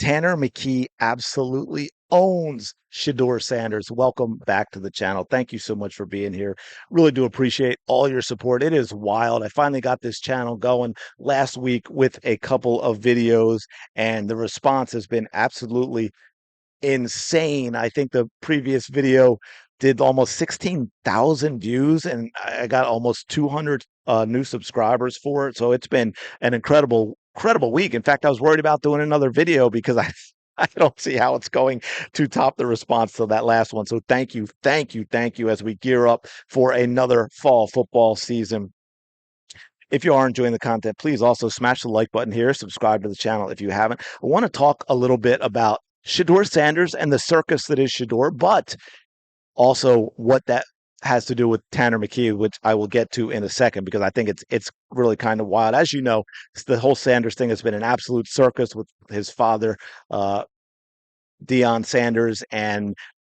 Tanner McKee absolutely owns Shedeur Sanders. Welcome back to the channel. Thank you so much for being here. Really do appreciate all your support. It is wild. I finally got this channel going last week with a couple of videos, and the response has been absolutely insane. I think the previous video did almost 16,000 views, and I got almost 200 new subscribers for it. So it's been an incredible week. In fact, I was worried about doing another video because I don't see how it's going to top the response to that last one. So thank you as we gear up for another fall football season. If you are enjoying the content, please also smash the like button here, subscribe to the channel if you haven't. I want to talk a little bit about Shedeur Sanders and the circus that is Shedeur, but also what that has to do with Tanner McKee, which I will get to in a second, because I think it's really kind of wild. As you know, the whole Sanders thing has been an absolute circus with his father, uh, Deion Sanders, and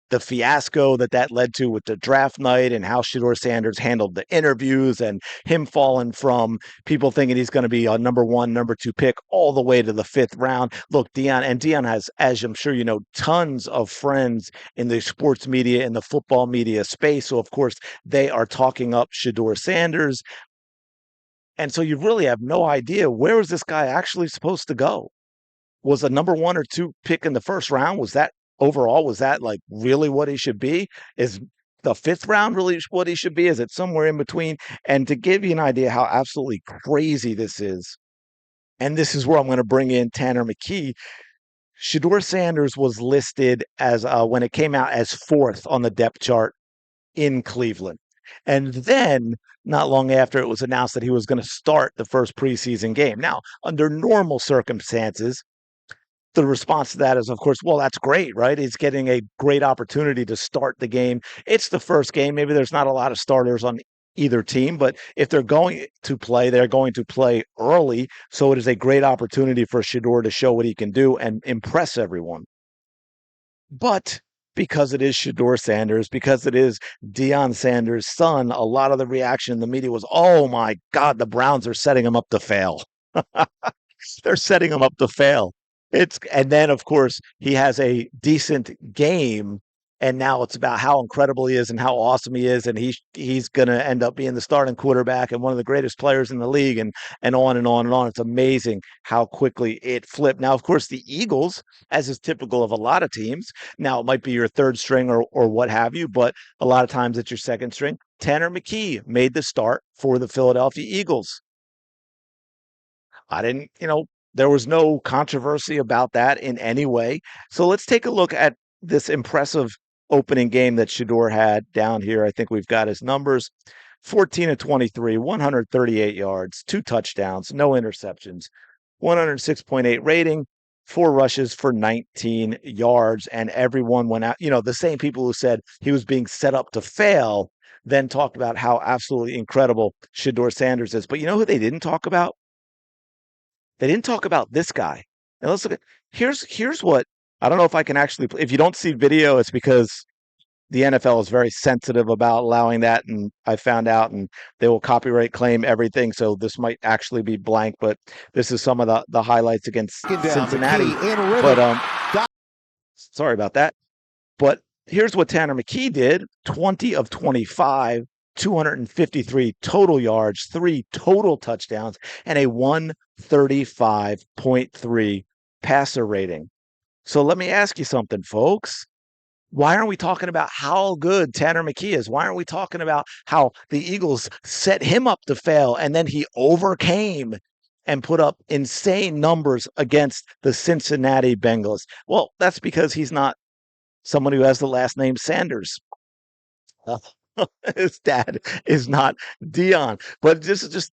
the fiasco that led to with the draft night, and how Shedeur Sanders handled the interviews, and him falling from people thinking he's going to be a number one, number two pick all the way to the fifth round. Look, Deion has, as I'm sure you know, tons of friends in the sports media, in the football media space. So of course they are talking up Shedeur Sanders. And so you really have no idea, where is this guy actually supposed to go? Was a number one or two pick in the first round? Was that overall? Was that like really what he should be? Is the fifth round really what he should be? Is it somewhere in between? And to give you an idea how absolutely crazy this is, and this is where I'm going to bring in Tanner McKee. Shedeur Sanders was listed as, when it came out, as fourth on the depth chart in Cleveland. And then, not long after, it was announced that he was going to start the first preseason game. Now, under normal circumstances, the response to that is, of course, well, that's great, right? He's getting a great opportunity to start the game. It's the first game. Maybe there's not a lot of starters on either team, but if they're going to play, they're going to play early. So it is a great opportunity for Shedeur to show what he can do and impress everyone. But because it is Shedeur Sanders, because it is Deion Sanders' son, a lot of the reaction in the media was, oh my God, the Browns are setting him up to fail. They're setting him up to fail. And then of course he has a decent game, and now it's about how incredible he is and how awesome he is, and he's going to end up being the starting quarterback and one of the greatest players in the league, and on and on and on. It's amazing how quickly it flipped. Now, of course, the Eagles, as is typical of a lot of teams, now it might be your third string or what have you, but a lot of times it's your second string. Tanner McKee made the start for the Philadelphia Eagles. I didn't, there was no controversy about that in any way. So let's take a look at this impressive opening game that Shedeur had down here. I think we've got his numbers: 14 of 23, 138 yards, 2 touchdowns, no interceptions, 106.8 rating, 4 rushes for 19 yards. And everyone went out, the same people who said he was being set up to fail then talked about how absolutely incredible Shedeur Sanders is. But you know who they didn't talk about? They didn't talk about this guy. And let's look at, here's what, I don't know if I can actually, if you don't see video, it's because the NFL is very sensitive about allowing that, and I found out, and they will copyright claim everything. So this might actually be blank, but this is some of the highlights against Cincinnati. But sorry about that. But here's what Tanner McKee did: 20 of 25, 253 total yards, 3 total touchdowns, and a 135.3 passer rating. So let me ask you something, folks. Why aren't we talking about how good Tanner McKee is? Why aren't we talking about how the Eagles set him up to fail, and then he overcame and put up insane numbers against the Cincinnati Bengals? Well, that's because he's not someone who has the last name Sanders. His dad is not Deion. But this is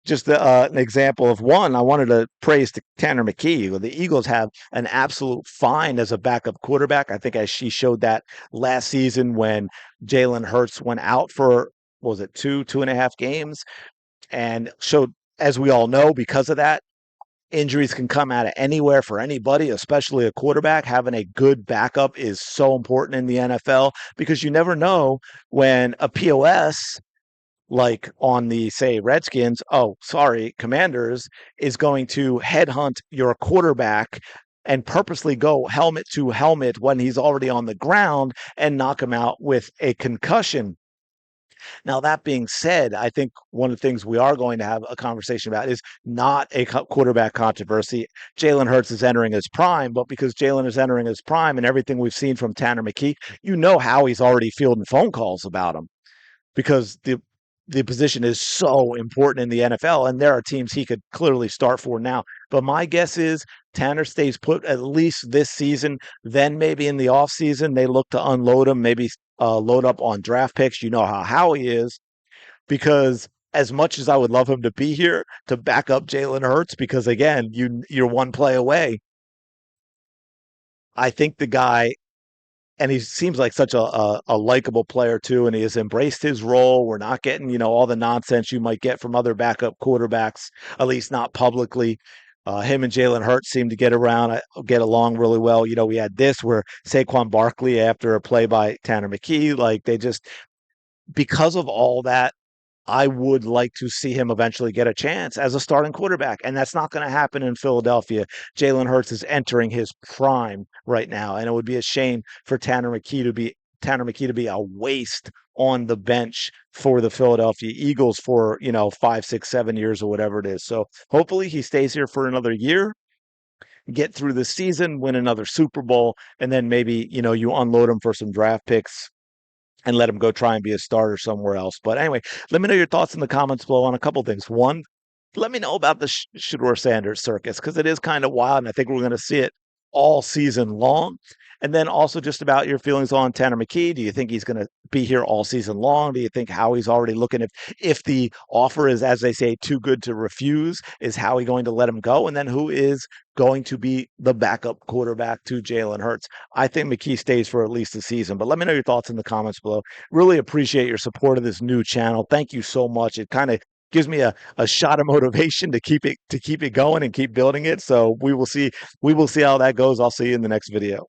just an example of one. I wanted to praise to Tanner McKee. The Eagles have an absolute find as a backup quarterback. I think as she showed that last season when Jalen Hurts went out for, what was it, 2.5 games, and showed, as we all know, because of that, injuries can come out of anywhere for anybody, especially a quarterback. Having a good backup is so important in the NFL, because you never know when a POS, like on the, say, Redskins, Commanders, is going to headhunt your quarterback and purposely go helmet to helmet when he's already on the ground and knock him out with a concussion. Now, that being said, I think one of the things we are going to have a conversation about is not a quarterback controversy. Jalen Hurts is entering his prime, but because Jalen is entering his prime and everything we've seen from Tanner McKee, you know how he's already fielding phone calls about him because the position is so important in the NFL, and there are teams he could clearly start for now. But my guess is Tanner stays put at least this season. Then maybe in the offseason, they look to unload him, maybe load up on draft picks. You know how Howie is, because as much as I would love him to be here to back up Jalen Hurts, because again, you're one play away. I think the guy, and he seems like such a likable player too, and he has embraced his role. We're not getting, all the nonsense you might get from other backup quarterbacks, at least not publicly. Him and Jalen Hurts seem to get along really well. We had this where Saquon Barkley, after a play by Tanner McKee, like they just, because of all that, I would like to see him eventually get a chance as a starting quarterback, and that's not going to happen in Philadelphia. Jalen Hurts is entering his prime right now, and it would be a shame for Tanner McKee to be a waste on the bench for the Philadelphia Eagles for 5, 6, 7 years or whatever it is. So hopefully he stays here for another year, get through the season, win another Super Bowl, and then maybe you unload him for some draft picks and let him go try and be a starter somewhere else. But anyway, let me know your thoughts in the comments below on a couple things. One, let me know about the Shedeur Sanders circus because it is kind of wild, and I think we're going to see it all season long. And then also just about your feelings on Tanner McKee. Do you think he's going to be here all season long? Do you think Howie's already looking if the offer is, as they say, too good to refuse? Is Howie going to let him go? And then who is going to be the backup quarterback to Jalen Hurts? I think McKee stays for at least the season. But let me know your thoughts in the comments below. Really appreciate your support of this new channel. Thank you so much. It kind of gives me a shot of motivation to keep it going and keep building it. So we will see how that goes. I'll see you in the next video.